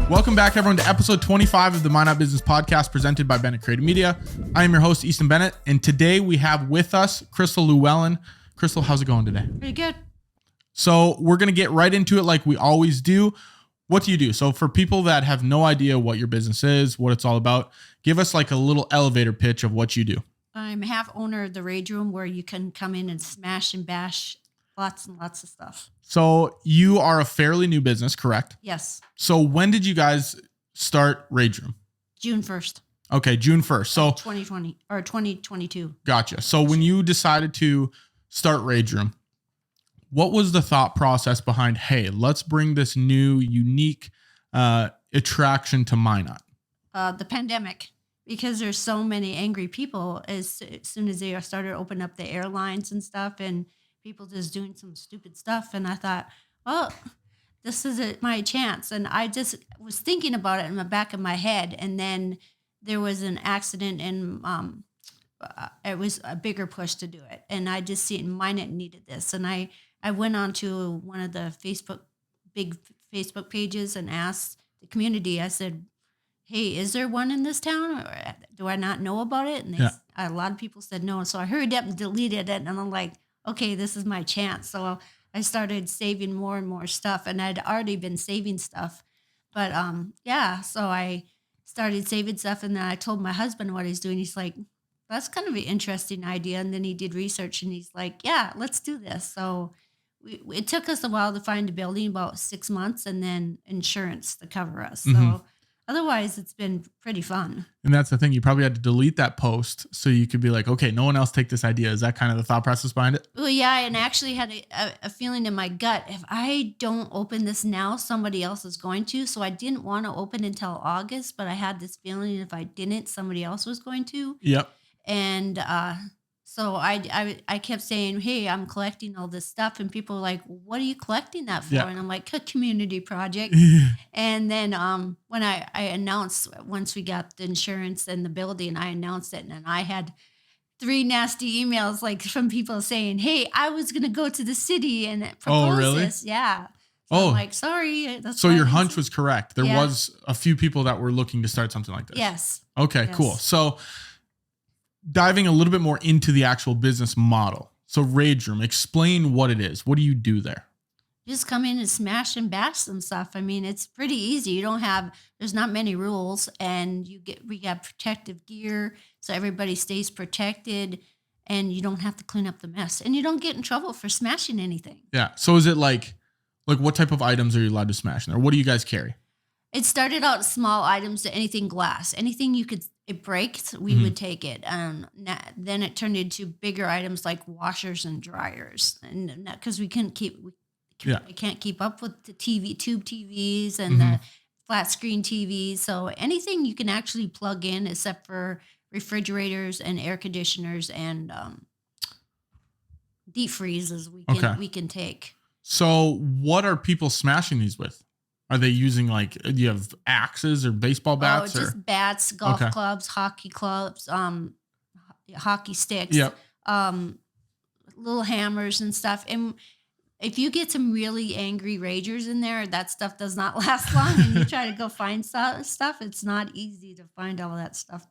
Welcome back, everyone, to episode 25 of the Minot Business Podcast presented by Bennett Creative Media. I am your host, Easton Bennett, and today we have with us Crystal Lewellyn. Crystal, how's it going today? Pretty good. So we're going to get right into it like we always do. What do you do? So for people that have no idea what your business is, what it's all about, give us like a little elevator pitch of what you do. I'm half owner of the Rage Room, where you can come in and smash and bash lots and lots of stuff. So you are a fairly new business, correct? Yes. So when did you guys start Rage Room? June 1st. Okay, June 1st. So 2020 or 2022. Gotcha. So when you decided to start Rage Room, what was the thought process behind, hey, let's bring this new, unique attraction to Minot? The pandemic, because there's so many angry people as soon as they started opening up the airlines and stuff, and people just doing some stupid stuff. And I thought, well, this is my chance. And I just was thinking about it in the back of my head. And then there was an accident, and it was a bigger push to do it. And I just seen Minot needed this. And I went on to one of the big Facebook pages and asked the community. I said, hey, is there one in this town? Or do I not know about it? And a lot of people said no. So I hurried up and deleted it. And I'm like, okay, this is my chance. So I started saving more and more stuff. And I'd already been saving stuff. But so I started saving stuff. And then I told my husband what he's doing. He's like, that's kind of an interesting idea. And then he did research and he's like, yeah, let's do this. So it took us a while to find a building, about 6 months, and then insurance to cover us. So otherwise, it's been pretty fun. And that's the thing. You probably had to delete that post so you could be like, okay, no one else take this idea. Is that kind of the thought process behind it? Well, yeah. And I actually had a feeling in my gut, if I don't open this now, somebody else is going to. So I didn't want to open until August, but I had this feeling if I didn't, somebody else was going to. Yep. And so I kept saying, hey, I'm collecting all this stuff. And people were like, what are you collecting that for? Yeah. And I'm like, a community project. And then when I announced, once we got the insurance and the building, I announced it. And I had 3 nasty emails like from people saying, hey, I was going to go to the city and propose this. Yeah. So I'm like, sorry. So your hunch was correct. There was a few people that were looking to start something like this. Yes. Okay, Yes. Cool. So diving a little bit more into the actual business model. So Rage Room, explain what it is. What do you do there? Just come in and smash and bash some stuff. I mean, it's pretty easy. There's not many rules, and we got protective gear, so everybody stays protected, and you don't have to clean up the mess, and you don't get in trouble for smashing anything. Yeah. So is it like what type of items are you allowed to smash in there? What do you guys carry? It started out small items to anything glass, anything it breaks, we would take it. Then it turned into bigger items like washers and dryers, and because we can't keep up with the tube TVs and the flat screen TVs. So anything you can actually plug in, except for refrigerators and air conditioners and deep freezes, we can take. So what are people smashing these with? Are they using do you have axes or baseball bats? Just bats, golf clubs, hockey clubs, hockey sticks, little hammers and stuff. And if you get some really angry ragers in there, that stuff does not last long. And you try to go find stuff, it's not easy to find all that stuff.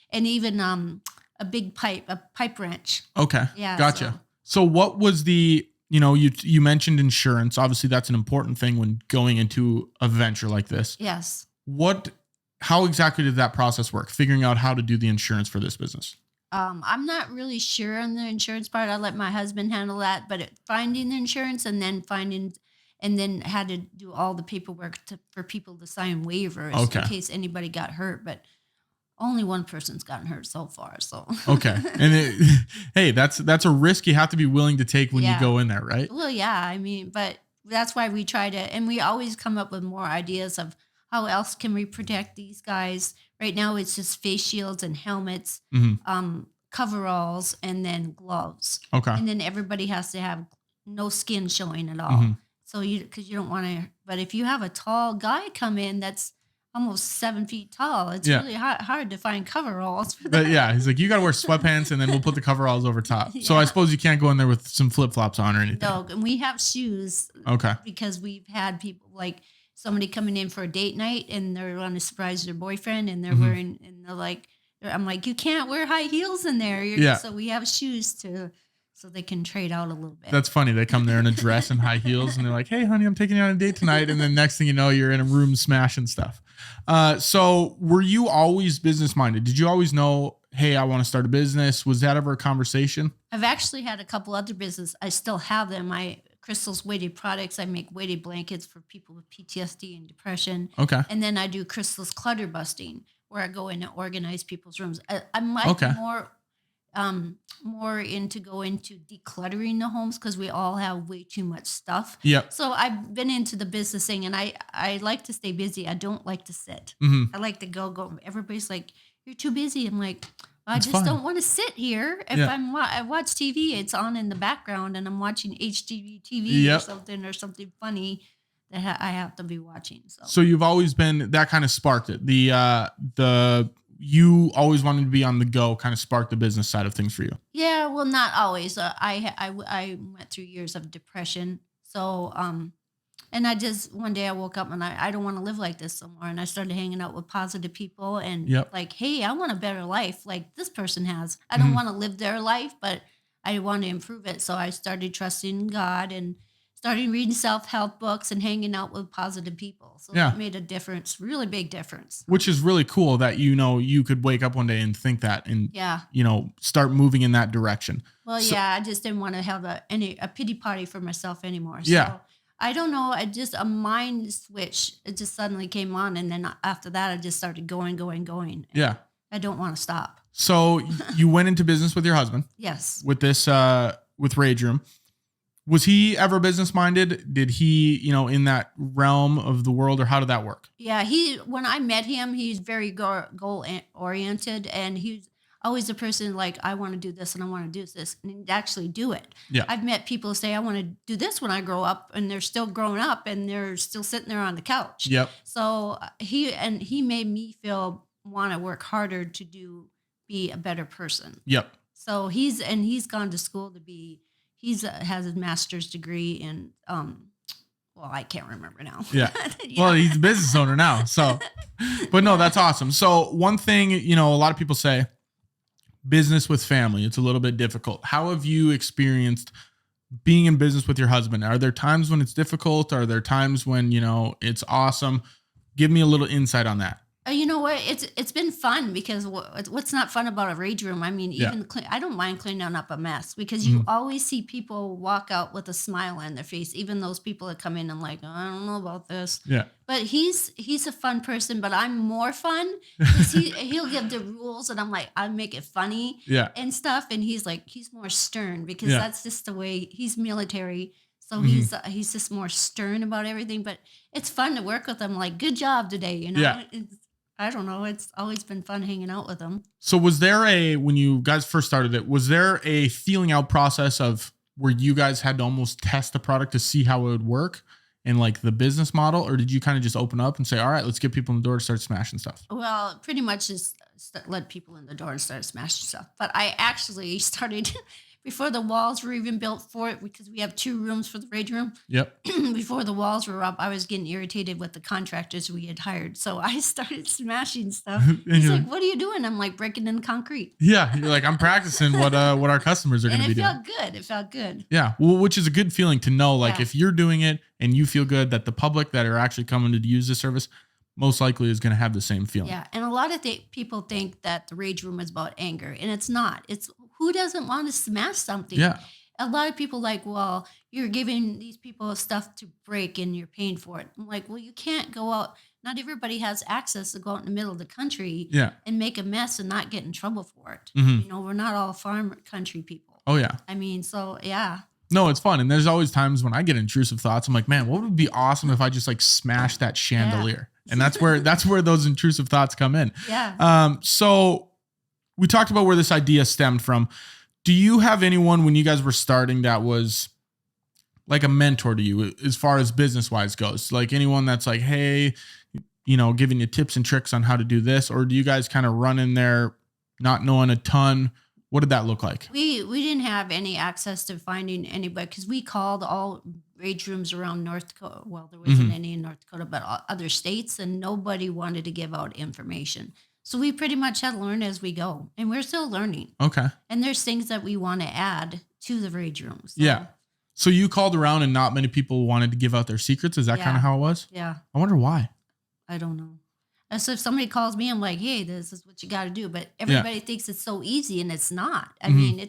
And even a big pipe wrench. Okay, yeah, gotcha. So what was the... you mentioned insurance. Obviously, that's an important thing when going into a venture like this. Yes. How exactly did that process work? Figuring out how to do the insurance for this business. I'm not really sure on the insurance part. I let my husband handle that. But finding the insurance and then had to do all the paperwork for people to sign waivers in case anybody got hurt. But only one person's gotten hurt so far. So okay, and hey, that's a risk you have to be willing to take when you go in there, right? Well, yeah, I mean, but that's why we try to, and we always come up with more ideas of how else can we protect these guys. Right now, it's just face shields and helmets, coveralls, and then gloves. Okay, and then everybody has to have no skin showing at all. So because you don't want to, but if you have a tall guy come in that's almost 7 feet tall. It's really hard to find coveralls for that. But yeah, he's like, you got to wear sweatpants and then we'll put the coveralls over top. So I suppose you can't go in there with some flip-flops on or anything. No, and we have shoes. Okay. Because we've had people like somebody coming in for a date night and they're going to surprise their boyfriend and they're Mhm. wearing, and they're like, I'm like, you can't wear high heels in there. Yeah. So we have shoes so they can trade out a little bit. That's funny. They come there in a dress and high heels and they're like, hey, honey, I'm taking you on a date tonight. And then next thing you know, you're in a room smashing stuff. So were you always business minded? Did you always know, hey, I want to start a business? Was that ever a conversation? I've actually had a couple other businesses. I still have them. Crystal's weighted products. I make weighted blankets for people with PTSD and depression. Okay. And then I do Crystal's clutter busting, where I go in and organize people's rooms. I'm like Okay. more into decluttering the homes because we all have way too much stuff. Yep. So I've been into the business thing, and I like to stay busy. I don't like to sit. Mm-hmm. I like to go. Everybody's like, you're too busy. I'm like, I It's just fine. don't want to sit here. If Yeah. I watch TV, it's on in the background, and I'm watching HGTV Yep. or something funny that I have to be watching. So you've always been, that kind of sparked it. You always wanted to be on the go, kind of sparked the business side of things for you. Yeah, well, not always. I went through years of depression. So, and I just, one day I woke up and I don't want to live like this anymore. And I started hanging out with positive people and Yep. like, hey, I want a better life like this person has. I don't want to live their life, but I want to improve it. So I started trusting God and started reading self-help books and hanging out with positive people. So Yeah. it made a difference, really big difference. Which is really cool that, you could wake up one day and think that and, Yeah. start moving in that direction. Well, So- yeah, I just didn't want to have a pity party for myself anymore. So Yeah. I don't know. I just, a mind switch, it just suddenly came on. And then after that, I just started going. And Yeah. I don't want to stop. So you went into business with your husband Yes. with this, with Rage Room. Was he ever business minded? Did he, in that realm of the world, or how did that work? Yeah. When I met him, he's very goal oriented, and he's always a person like, I want to do this and I want to do this, and he'd actually do it. Yeah. I've met people say, I want to do this when I grow up, and they're still growing up and they're still sitting there on the couch. Yep. So he made me want to work harder to be a better person. Yep. So he's gone to school to be, has a master's degree in, well, I can't remember now. Yeah. Well, he's a business owner now. So, but no, that's awesome. So one thing, a lot of people say business with family, it's a little bit difficult. How have you experienced being in business with your husband? Are there times when it's difficult? Are there times when, it's awesome? Give me a little insight on that. You know what? It's been fun because what's not fun about a rage room? I mean, even I don't mind cleaning up a mess because you always see people walk out with a smile on their face. Even those people that come in and like, I don't know about this. Yeah. But he's a fun person, but I'm more fun because he'll give the rules and I'm like, I make it funny and stuff. And he's more stern because that's just the way he's military. So he's just more stern about everything, but it's fun to work with him. Like, good job today. Yeah. I don't know. It's always been fun hanging out with him. So was there when you guys first started it, was there a feeling out process of where you guys had to almost test the product to see how it would work and like the business model? Or did you kind of just open up and say, all right, let's get people in the door to start smashing stuff? Well, pretty much just let people in the door and start smashing stuff. But I actually started before the walls were even built for it, because we have 2 rooms for the rage room. Yep. Before the walls were up, I was getting irritated with the contractors we had hired. So I started smashing stuff. He's like, what are you doing? I'm like, breaking in concrete. Yeah. You're like, I'm practicing what our customers are going to be doing. It felt good. Yeah. Well, which is a good feeling to know, like if you're doing it and you feel good, that the public that are actually coming to use the service most likely is going to have the same feeling. Yeah. And a lot of people think that the rage room is about anger, and it's not. It's who doesn't want to smash something? Yeah. A lot of people like, well, you're giving these people stuff to break and you're paying for it. I'm like, well, you can't go out. Not everybody has access to go out in the middle of the country and make a mess and not get in trouble for it. Mm-hmm. We're not all farm country people. Oh, yeah. I mean, so yeah. No, it's fun. And there's always times when I get intrusive thoughts. I'm like, man, what would be awesome if I just like smashed that chandelier? Yeah. And that's where those intrusive thoughts come in. Yeah. So we talked about where this idea stemmed from. Do you have anyone when you guys were starting that was like a mentor to you as far as business wise goes? Like anyone that's like, hey, giving you tips and tricks on how to do this? Or do you guys kind of run in there not knowing a ton? What did that look like? We didn't have any access to finding anybody because we called all rage rooms around North Dakota. Well, there wasn't any in North Dakota, but other states, and nobody wanted to give out information. So we pretty much had to learn as we go, and we're still learning. Okay. And there's things that we want to add to the rage rooms. So, Yeah. So you called around and not many people wanted to give out their secrets. Is that kind of how it was? Yeah. I wonder why. I don't know. And so if somebody calls me, I'm like, hey, this is what you got to do. But everybody thinks it's so easy, and it's not. I mean,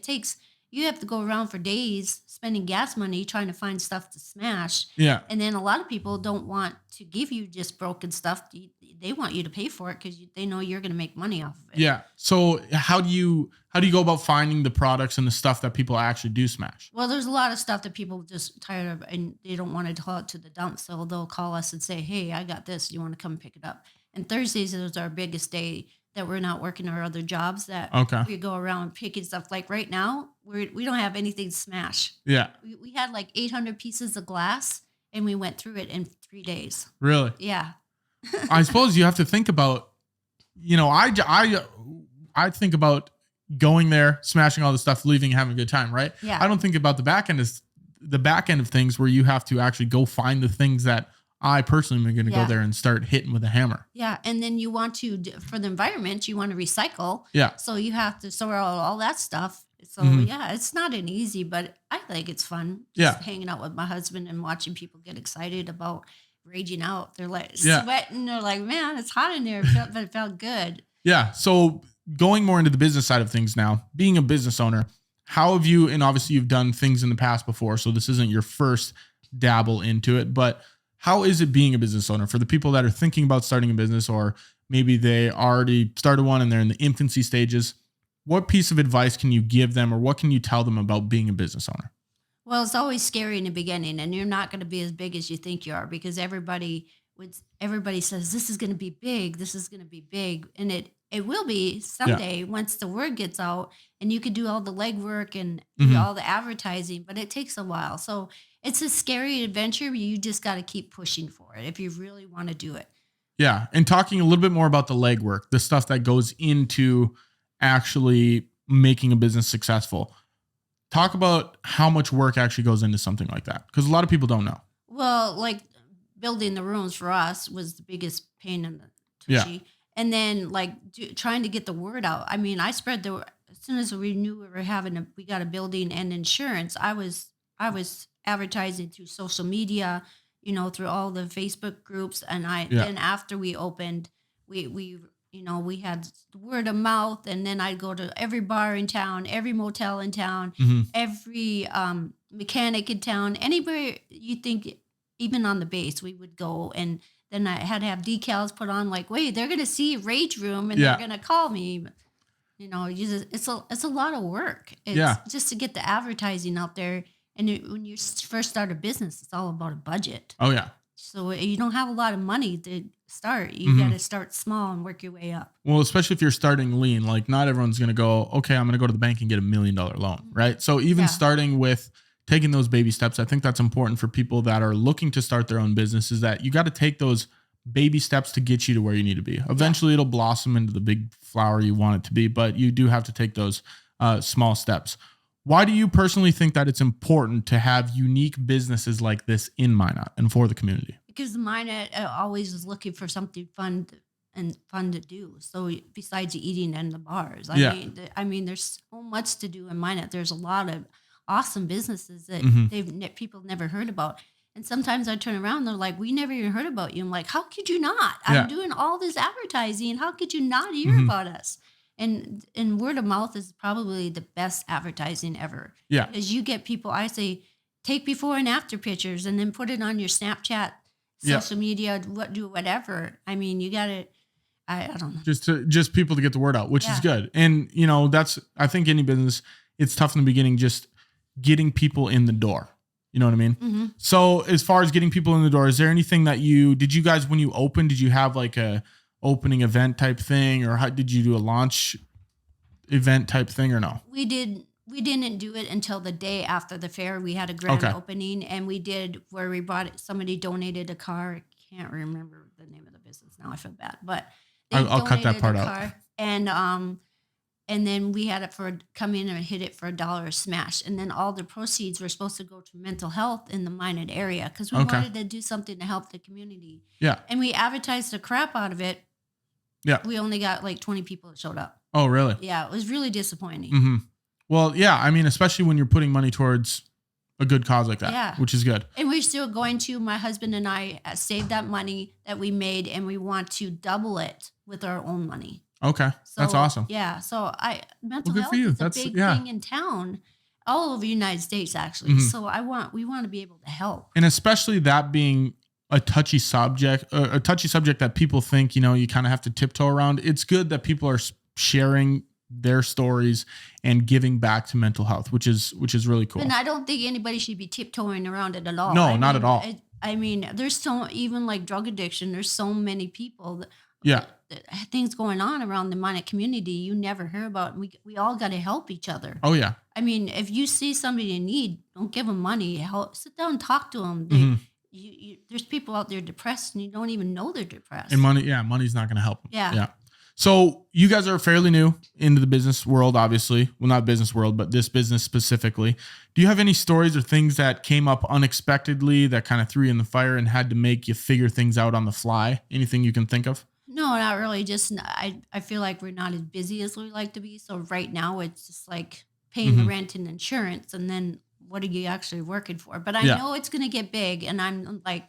you have to go around for days spending gas money trying to find stuff to smash. Yeah. And then a lot of people don't want to give you just broken stuff. They want you to pay for it because they know you're going to make money off of it. Yeah. So how do you go about finding the products and the stuff that people actually do smash? Well, there's a lot of stuff that people just tired of, and they don't want to haul it to the dump. So they'll call us and say, hey, I got this. You want to come pick it up? And Thursdays is our biggest day that we're not working our other jobs, that we go around picking stuff. Like right now, we don't have anything to smash. Yeah. We had like 800 pieces of glass, and we went through it in 3 days. Really? Yeah. I suppose you have to think about, I think about going there, smashing all the stuff, leaving, having a good time, right? Yeah. I don't think about the back end of things where you have to actually go find the things that I personally am going to go there and start hitting with a hammer. Yeah. And then you want to, for the environment, you want to recycle. Yeah. So you have to sort out all that stuff. So yeah, it's not an easy, but I think it's fun. Just hanging out with my husband and watching people get excited about raging out. They're like sweating. They're like, man, it's hot in there, but it felt good. Yeah. So going more into the business side of things now, being a business owner, how have you, and obviously you've done things in the past before, so this isn't your first dabble into it, but how is it being a business owner for the people that are thinking about starting a business, or maybe they already started one and they're in the infancy stages? What piece of advice can you give them, or what can you tell them about being a business owner? Well, it's always scary in the beginning, and you're not going to be as big as you think you are, because everybody says this is going to be big. This is going to be big. And it will be someday once the word gets out, and you can do all the legwork and do all the advertising, but it takes a while. So it's a scary adventure, but you just got to keep pushing for it if you really want to do it. Yeah. And talking a little bit more about the legwork, the stuff that goes into actually making a business successful. Talk about how much work actually goes into something like that, because a lot of people don't know. Well, like building the rooms for us was the biggest pain in the tushy. Yeah. And then like trying to get the word out. I mean, I spread as soon as we knew we got a building and insurance, I was advertising through social media, through all the Facebook groups. And then after we opened, we had word of mouth, and then I'd go to every bar in town, every motel in town, every mechanic in town, anybody you think, even on the base, we would go. And then I had to have decals put on, like, wait, they're going to see Rage Room and they're going to call me. It's a lot of work. It's just to get the advertising out there. And when you first start a business, it's all about a budget. Oh, yeah. So you don't have a lot of money to start. You got to start small and work your way up. Well, especially if you're starting lean, like not everyone's going to go, okay, I'm going to go to the bank and get $1 million loan, right? So even starting with taking those baby steps, I think that's important for people that are looking to start their own business, is that you got to take those baby steps to get you to where you need to be. Eventually it'll blossom into the big flower you want it to be, but you do have to take those small steps. Why do you personally think that it's important to have unique businesses like this in Minot and for the community? Because Minot always is looking for something fun to do. So besides eating and the bars, I mean, there's so much to do in Minot. There's a lot of awesome businesses that people never heard about. And sometimes I turn around, they're like, we never even heard about you. I'm like, how could you not? I'm doing all this advertising. How could you not hear about us? And word of mouth is probably the best advertising ever. Yeah. Because you get people, I say, take before and after pictures and then put it on your Snapchat, social media, do whatever. I mean, you got to, I don't know. Just people to get the word out, which is good. And, I think any business, it's tough in the beginning, just getting people in the door. You know what I mean? Mm-hmm. So as far as getting people in the door, is there anything that did you guys, when you opened, did you have like a opening event type thing, or how did you do a launch event type thing, or no? We didn't do it until the day after the fair. We had a grand opening, and we did where we brought it. Somebody donated a car. I can't remember the name of the business now. I feel bad, but I'll cut that part out. And And then we had it come in and hit it for $1 a smash. And then all the proceeds were supposed to go to mental health in the Minot area because we wanted to do something to help the community. Yeah. And we advertised the crap out of it. Yeah. We only got like 20 people that showed up. Oh, really? Yeah. It was really disappointing. Mm-hmm. Well, yeah. I mean, especially when you're putting money towards a good cause like that, which is good. And we're still going to, my husband and I saved that money that we made and we want to double it with our own money. Okay. So, that's awesome. Yeah. So mental health is a big thing in town, all over the United States, actually. Mm-hmm. So we want to be able to help. And especially that being a touchy subject that people think, you kind of have to tiptoe around. It's good that people are sharing their stories and giving back to mental health, which is really cool. And I don't think anybody should be tiptoeing around it at all. No, not at all. I mean, there's even like drug addiction. There's so many people that, things going on around the Minot community you never hear about. And we all got to help each other. Oh, yeah. I mean, if you see somebody in need, don't give them money. Sit down and talk to them. There's people out there depressed and you don't even know they're depressed. And money's not going to help them. Yeah. So you guys are fairly new into the business world, obviously. Well, not business world, but this business specifically. Do you have any stories or things that came up unexpectedly that kind of threw you in the fire and had to make you figure things out on the fly? Anything you can think of? No, not really. Just I feel like we're not as busy as we like to be. So right now it's just like paying the rent and insurance, and then what are you actually working for? But I know it's going to get big, and I'm like,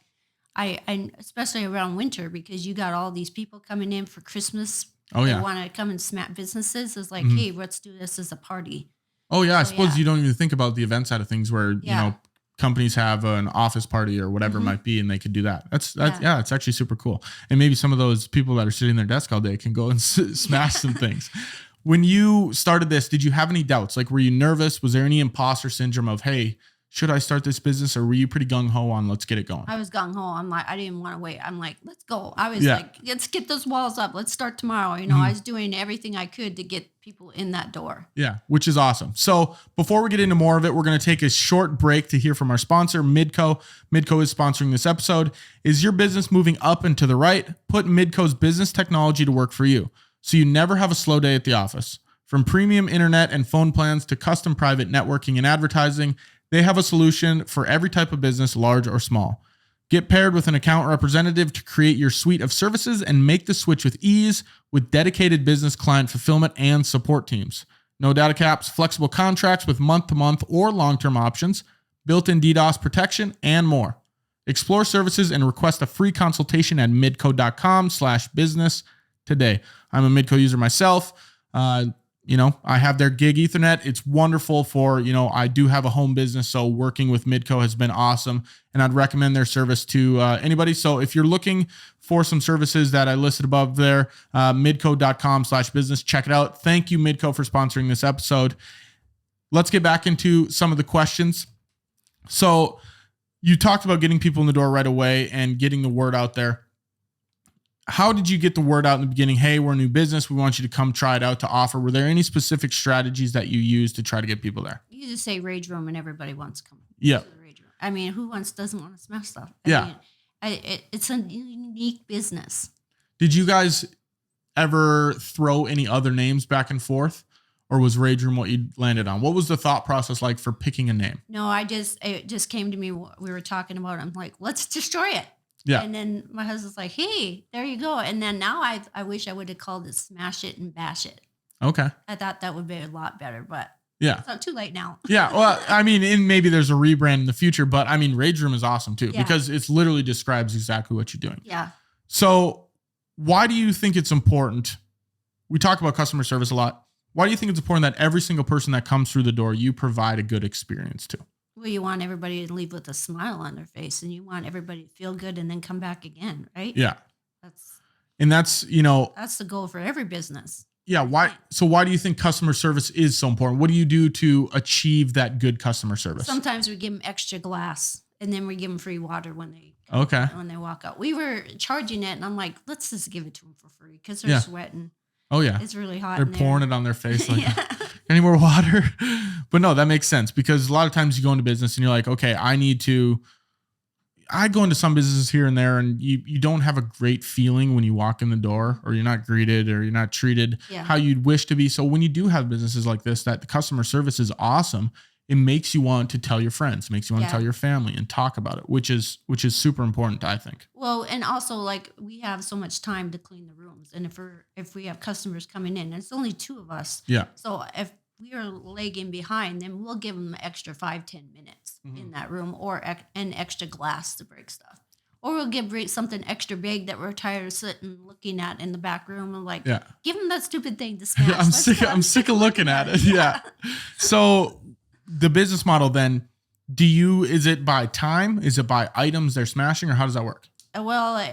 I especially around winter because you got all these people coming in for Christmas. Oh yeah, they want to come and smack businesses. It's like, hey, let's do this as a party. Oh yeah, I suppose you don't even think about the event side of things where companies have an office party or whatever it might be, and they could do that. That's it's actually super cool. And maybe some of those people that are sitting at their desk all day can go and smash some things. When you started this, did you have any doubts? Like, were you nervous? Was there any imposter syndrome of, hey, should I start this business? Or were you pretty gung-ho on let's get it going? I was gung-ho. I'm like, I didn't want to wait. I'm like, let's go. I was like, let's get those walls up. Let's start tomorrow. I was doing everything I could to get people in that door. Yeah, which is awesome. So before we get into more of it, we're going to take a short break to hear from our sponsor, Midco. Midco is sponsoring this episode. Is your business moving up and to the right? Put Midco's business technology to work for you, so you never have a slow day at the office. From premium internet and phone plans to custom private networking and advertising, they have a solution for every type of business, large or small. Get paired with an account representative to create your suite of services and make the switch with ease with dedicated business client fulfillment and support teams. No data caps, flexible contracts with month-to-month or long-term options, built-in DDoS protection, and more. Explore services and request a free consultation at midco.com/business today. I'm a Midco user myself. I have their gig Ethernet. It's wonderful for, I do have a home business, so working with Midco has been awesome, and I'd recommend their service to anybody. So if you're looking for some services that I listed above there, midco.com/business, check it out. Thank you, Midco, for sponsoring this episode. Let's get back into some of the questions. So you talked about getting people in the door right away and getting the word out there. How did you get the word out in the beginning? Hey, we're a new business. We want you to come try it out to offer. Were there any specific strategies that you used to try to get people there? You just say rage room and everybody wants to come. Yeah. To the rage room. I mean, who doesn't want to smash stuff? I mean, it's a unique business. Did you guys ever throw any other names back and forth? Or was Rage Room what you landed on? What was the thought process like for picking a name? No, it just came to me. We were talking about it. I'm like, let's destroy it. Yeah. And then my husband's like, hey, there you go. And then now I wish I would have called it Smash It and Bash It. Okay. I thought that would be a lot better, but yeah, it's not too late now. Yeah. Well, I mean, maybe there's a rebrand in the future, but I mean, Rage Room is awesome too, because it's literally describes exactly what you're doing. Yeah. So why do you think it's important? We talk about customer service a lot. Why do you think it's important that every single person that comes through the door, you provide a good experience to? Well, you want everybody to leave with a smile on their face, and you want everybody to feel good and then come back again, right? Yeah. That's the goal for every business. Yeah. Why do you think customer service is so important? What do you do to achieve that good customer service? Sometimes we give them extra glass, and then we give them free water when they walk out. We were charging it, and I'm like, let's just give it to them for free because they're sweating. Oh yeah, it's really hot. They're pouring it on their face. Like, any more water? But no, that makes sense because a lot of times you go into business and you're like, okay, I need to I go into some businesses here and there, and you don't have a great feeling when you walk in the door, or you're not greeted, or you're not treated how you'd wish to be. So when you do have businesses like this, that the customer service is awesome, it makes you want to tell your friends, makes you want to tell your family and talk about it, which is super important, I think. Well, and also like we have so much time to clean the rooms, and if we have customers coming in, and it's only 2 of us. Yeah. So if we are lagging behind, then we'll give them an extra 5-10 minutes in that room, or an extra glass to break stuff. Or we'll break something extra big that we're tired of sitting looking at in the back room. And like, give them that stupid thing to smash. I'm sick of looking at it. Yeah. So the business model then, is it by time? Is it by items they're smashing, or how does that work? Well,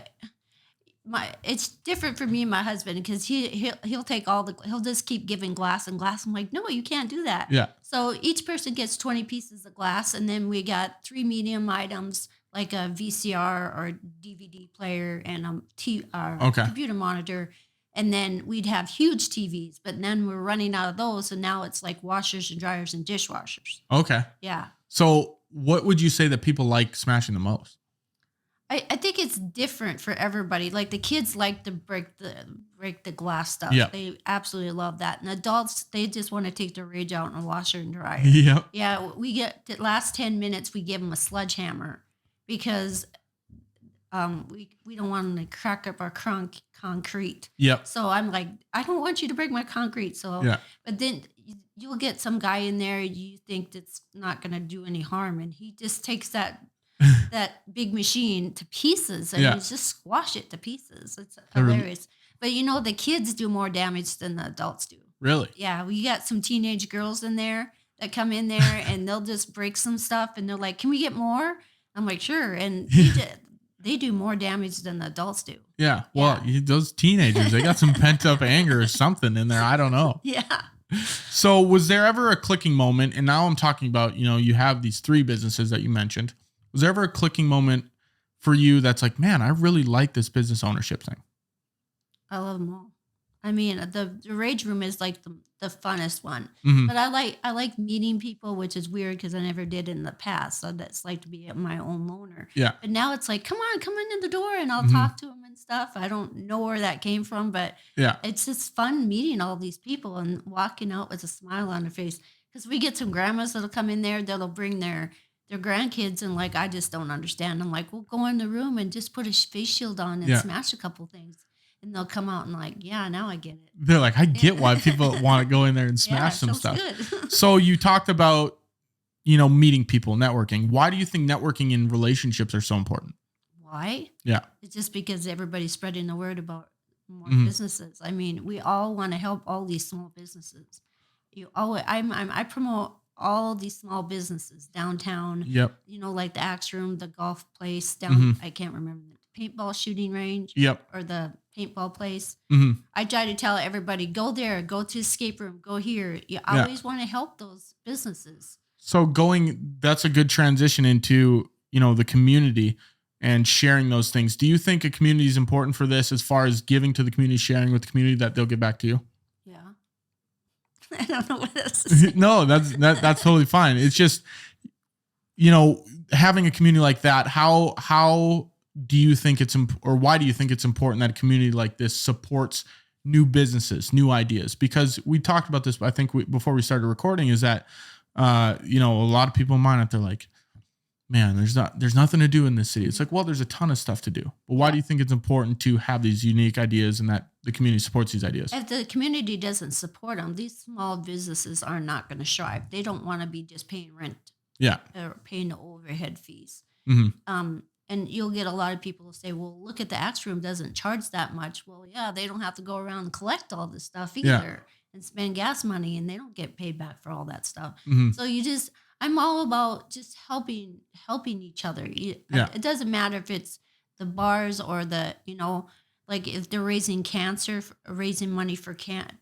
it's different for me and my husband, because he'll take he'll just keep giving glass and glass. I'm like, no, you can't do that. Yeah. So each person gets 20 pieces of glass, and then we got 3 medium items like a VCR or DVD player and a computer monitor. And then we'd have huge TVs, but then we're running out of those. And now it's like washers and dryers and dishwashers. Okay. Yeah. So what would you say that people like smashing the most? I think it's different for everybody. Like the kids like to break the glass stuff. Yeah. They absolutely love that. And adults, they just want to take their rage out in a washer and dryer. Yeah. Yeah. We get the last 10 minutes, we give them a sledgehammer, because we don't want them to crack up our concrete. Yep. So I'm like, I don't want you to break my concrete. So, but then you'll get some guy in there you think that's not going to do any harm, and he just takes that big machine to pieces, and he's just squash it to pieces. It's hilarious. But the kids do more damage than the adults do. Really? Yeah. We got some teenage girls in there that come in there and they'll just break some stuff, and they're like, can we get more? I'm like, sure. And they do more damage than the adults do. Yeah. Well, those teenagers, they got some pent up anger or something in there. I don't know. Yeah. So was there ever a clicking moment? And now I'm talking about, you have these 3 businesses that you mentioned. Was there ever a clicking moment for you that's like, man, I really like this business ownership thing? I love them all. I mean, the Rage Room is like the funnest one. Mm-hmm. But I like meeting people, which is weird because I never did in the past. So that's like to be my own loner. Yeah. But now it's like, come in the door, and I'll talk to them and stuff. I don't know where that came from, but it's just fun meeting all these people and walking out with a smile on their face. Because we get some grandmas that'll come in there, that'll bring their grandkids, and like, I just don't understand. I'm like, we'll go in the room and just put a face shield on and smash a couple things. And they'll come out and like, yeah, now I get it. They're like, I get why people want to go in there and smash some stuff. Good. So you talked about, meeting people, networking. Why do you think networking in relationships are so important? Why? Yeah. It's just because everybody's spreading the word about more businesses. I mean, we all want to help all these small businesses. I promote all these small businesses downtown. Yep. Like the Axe Room, the golf place down. I can't remember the paintball shooting range. Yep. Or the paintball place. Mm-hmm. I try to tell everybody, go there, go to escape room, go here. You always want to help those businesses. So that's a good transition into, the community and sharing those things. Do you think a community is important for this, as far as giving to the community, sharing with the community, that they'll get back to you? Yeah. I don't know what else to say. No, that's totally fine. It's just, having a community like that, how do you think or why do you think it's important that a community like this supports new businesses, new ideas? Because we talked about this, I think before we started recording, is that, a lot of people in mind, they're like, man, there's nothing to do in this city. It's like, well, there's a ton of stuff to do. But why do you think it's important to have these unique ideas and that the community supports these ideas? If the community doesn't support them, these small businesses are not going to strive. They don't want to be just paying rent. Yeah. Or paying the overhead fees. Mm-hmm. And you'll get a lot of people who say, well, look at the Axe Room doesn't charge that much. Well, yeah, they don't have to go around and collect all this stuff either and spend gas money, and they don't get paid back for all that stuff. Mm-hmm. So I'm all about just helping each other. It doesn't matter if it's the bars or like if they're raising money for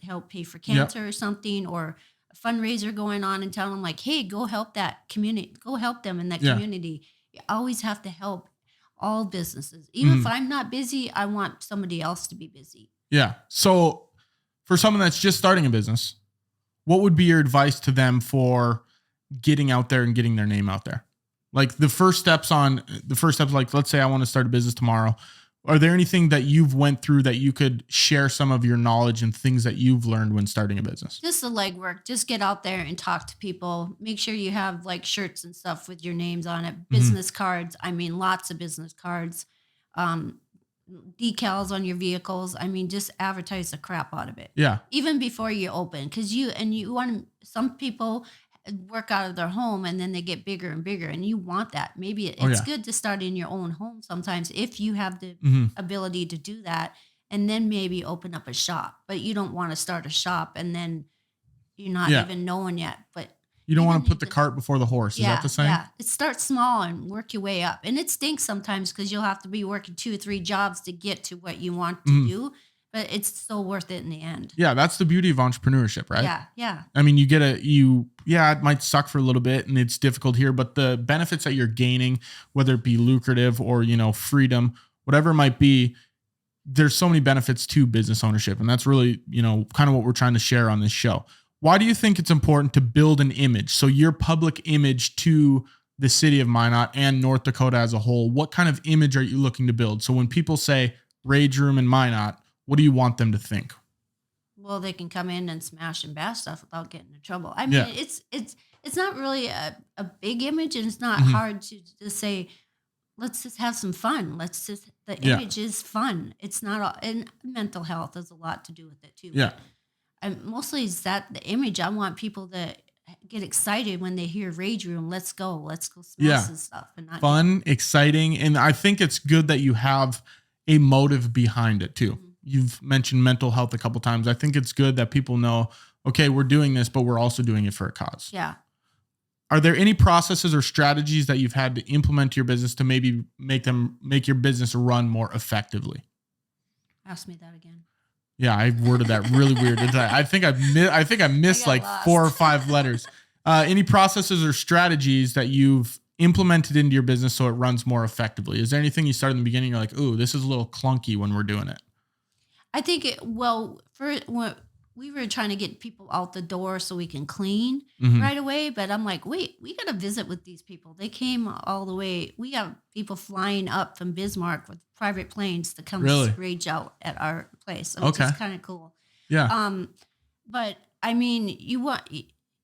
help pay for cancer or something, or a fundraiser going on in town. I'm like, hey, go help that community. Go help them in that community. You always have to help all businesses. Even if I'm not busy, I want somebody else to be busy. Yeah. So for someone that's just starting a business, what would be your advice to them for getting out there and getting their name out there? Like the first steps, like let's say I want to start a business tomorrow. Are there anything that you've went through that you could share some of your knowledge and things that you've learned when starting a business? Just the legwork. Just get out there and talk to people. Make sure you have like shirts and stuff with your names on it. Business cards. I mean, lots of business cards. Decals on your vehicles. I mean, just advertise the crap out of it. Yeah. Even before you open, because you want some people work out of their home and then they get bigger and bigger, and you want that. Maybe it's good to start in your own home sometimes if you have the ability to do that, and then maybe open up a shop. But you don't want to start a shop and then you're not even knowing yet. But you don't want to put the cart before the horse. Is that the same? Yeah. It starts small and work your way up. And it stinks sometimes because you'll have to be working 2 or 3 jobs to get to what you want to do. But it's still worth it in the end. Yeah, that's the beauty of entrepreneurship, right? Yeah. I mean, it might suck for a little bit and it's difficult here, but the benefits that you're gaining, whether it be lucrative or, freedom, whatever it might be, there's so many benefits to business ownership. And that's really, kind of what we're trying to share on this show. Why do you think it's important to build an image? So your public image to the city of Minot and North Dakota as a whole, what kind of image are you looking to build? So when people say Rage Room in Minot, what do you want them to think? Well, they can come in and smash and bash stuff without getting in trouble. I mean, it's not really a big image, and it's not hard to just say, let's just have some fun. The image is fun. It's not all, and mental health has a lot to do with it too. Yeah. And mostly is that the image. I want people to get excited when they hear Rage Room. Let's go smash this stuff. And not fun, exciting. And I think it's good that you have a motive behind it too. You've mentioned mental health a couple times. I think it's good that people know, okay, we're doing this, but we're also doing it for a cause. Yeah. Are there any processes or strategies that you've had to implement to your business to maybe make your business run more effectively? Ask me that again. Yeah, I worded that really weird. I think I missed like lost. 4 or 5 letters. Any processes or strategies that you've implemented into your business so it runs more effectively? Is there anything you started in the beginning? You're like, ooh, this is a little clunky when we're doing it. I think we were trying to get people out the door so we can clean right away. But I'm like, wait, we got to visit with these people. They came all the way. We have people flying up from Bismarck with private planes to come rage out at our place. So it's just kind of cool. Yeah. But I mean, you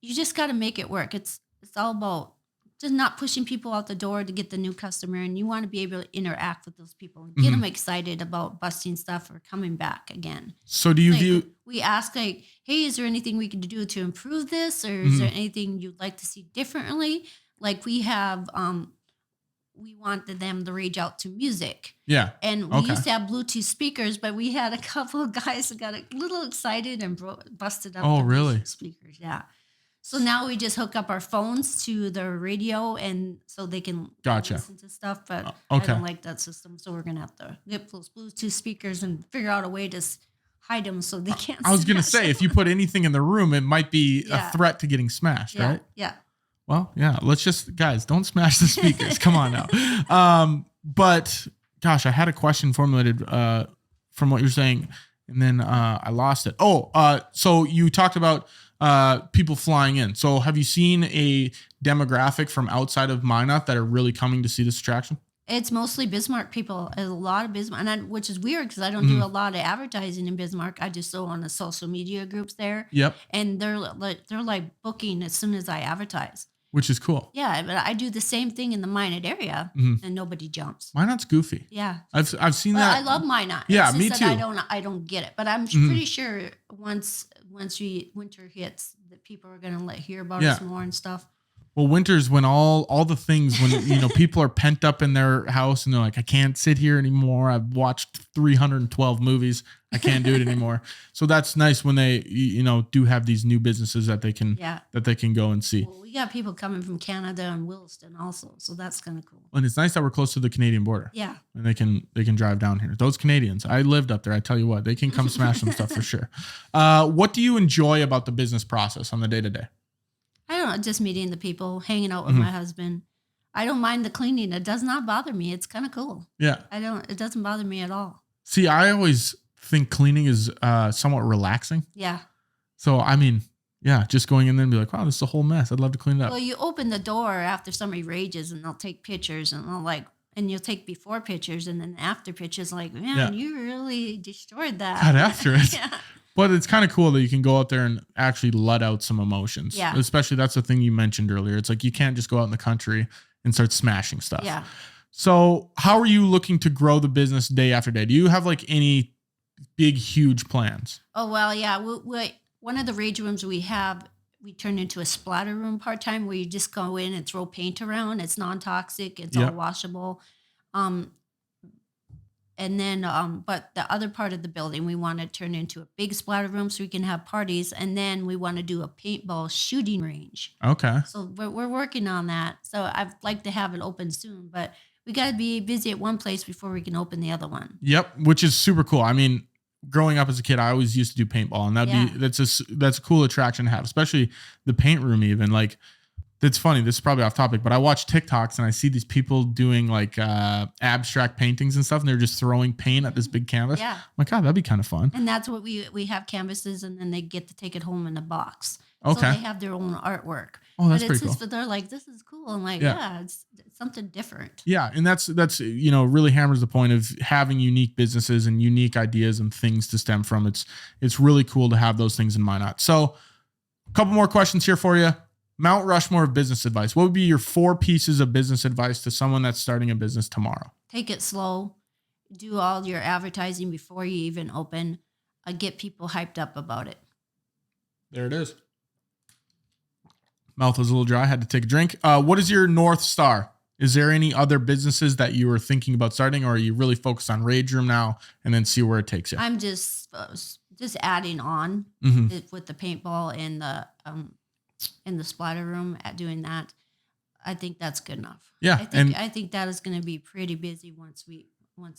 just got to make it work. It's all about just not pushing people out the door to get the new customer, and you want to be able to interact with those people and get them excited about busting stuff or coming back again. So do you we ask like, hey, is there anything we can do to improve this? Or is there anything you'd like to see differently? Like we have, we wanted them to rage out to music. Yeah. And we used to have Bluetooth speakers, but we had a couple of guys that got a little excited and busted up the Bluetooth speakers. Yeah. So now we just hook up our phones to the radio, and so they can listen to stuff. But I don't like that system, so we're gonna have to get those Bluetooth speakers and figure out a way to hide them so they can't. I was gonna say, if you put anything in the room, it might be a threat to getting smashed, right? Yeah. Well, yeah. Let's just guys, don't smash the speakers. Come on now. But gosh, I had a question formulated from what you're saying, and then I lost it. So you talked about people flying in. So have you seen a demographic from outside of Minot that are really coming to see this attraction? It's mostly Bismarck people. There's a lot of Bismarck, which is weird because I don't do a lot of advertising in Bismarck. I just go on the social media groups there. Yep. And they're like booking as soon as I advertise. Which is cool. Yeah, but I do the same thing in the Minot area, and nobody jumps. Minot's goofy. Yeah, I've seen that. I love Minot. Yeah, me too. I don't get it, but I'm pretty sure once winter hits, that people are gonna hear about us more and stuff. Well, winter's when all the things when people are pent up in their house and they're like, I can't sit here anymore. I've watched 312 movies. I can't do it anymore. So that's nice when they do have these new businesses that they can go and see. Well, we got people coming from Canada and Williston also, so that's kind of cool. And it's nice that we're close to the Canadian border. Yeah. And they can drive down here. Those Canadians, I lived up there. I tell you what, they can come smash some stuff for sure. What do you enjoy about the business process on the day-to-day? I don't know, just meeting the people, hanging out with my husband. I don't mind the cleaning. It does not bother me. It's kind of cool. Yeah. It doesn't bother me at all. See, I always think cleaning is somewhat relaxing. Yeah. So, I mean, Yeah, just going in there and be like, wow, this is a whole mess. I'd love to clean it up. Well, you open the door after somebody rages and they'll take pictures and and you'll take before pictures and then after pictures like, man, you really destroyed that. Got after it. Yeah. But it's kind of cool that you can go out there and actually let out some emotions. Yeah. Especially that's the thing you mentioned earlier. It's like you can't just go out in the country and start smashing stuff. Yeah. So how are you looking to grow the business day after day? Do you have like any big, huge plans? Oh, well, yeah. One of the rage rooms we turned into a splatter room part-time where you just go in and throw paint around. It's non-toxic. It's all washable. And then, but the other part of the building, we want to turn into a big splatter room so we can have parties. And then we want to do a paintball shooting range. Okay. So we're working on that. So I'd like to have it open soon, but we got to be busy at one place before we can open the other one. Yep. Which is super cool. I mean, growing up as a kid, I always used to do paintball, and that's a cool attraction to have, especially the paint room. Even like, it's funny. This is probably off topic, but I watch TikToks and I see these people doing like abstract paintings and stuff, and they're just throwing paint at this big canvas. Yeah. I'm like, God, that'd be kind of fun. And that's what we have canvases, and then they get to take it home in a box. Okay. So they have their own artwork. Oh, that's pretty cool. But they're like, this is cool. I'm like, yeah, it's something different. Yeah. And that's, really hammers the point of having unique businesses and unique ideas and things to stem from. It's really cool to have those things in Minot. So a couple more questions here for you. Mount Rushmore of business advice. What would be your 4 pieces of business advice to someone that's starting a business tomorrow? Take it slow. Do all your advertising before you even open. Get people hyped up about it. There it is. Mouth was a little dry. Had to take a drink. What is your North Star? Is there any other businesses that you are thinking about starting, or are you really focused on Rage Room now and then see where it takes you? I'm just adding on with the paintball and the splatter room at doing that. I think that's good enough. Yeah. I think that is going to be pretty busy once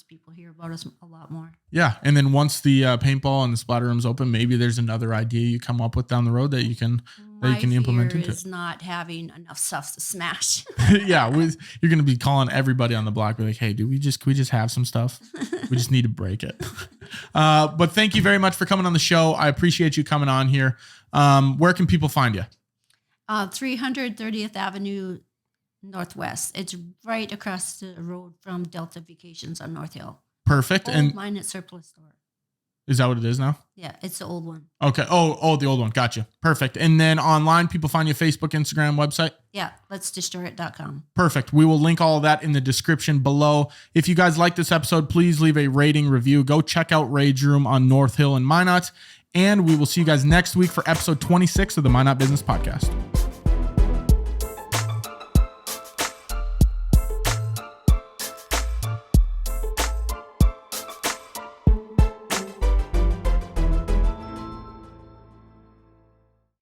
people hear about us a lot more. Yeah. And then once the paintball and the splatter rooms open, maybe there's another idea you come up with down the road that you can implement into it. Is not having enough stuff to smash. Yeah. You're going to be calling everybody on the block. Be like, hey, can we just have some stuff? We just need to break it. But thank you very much for coming on the show. I appreciate you coming on here. Where can people find you? 330th Avenue Northwest. It's right across the road from Delta Vacations on North Hill. Perfect. Old Minot surplus store. Is that what it is now? Yeah, it's the old one. Okay. Oh, the old one. Gotcha. Perfect. And then online, people find you Facebook, Instagram, website? Yeah, letsdestroyit.com. Perfect. We will link all of that in the description below. If you guys like this episode, please leave a rating review. Go check out Rage Room on North Hill in Minot. And we will see you guys next week for episode 26 of the Minot Business Podcast.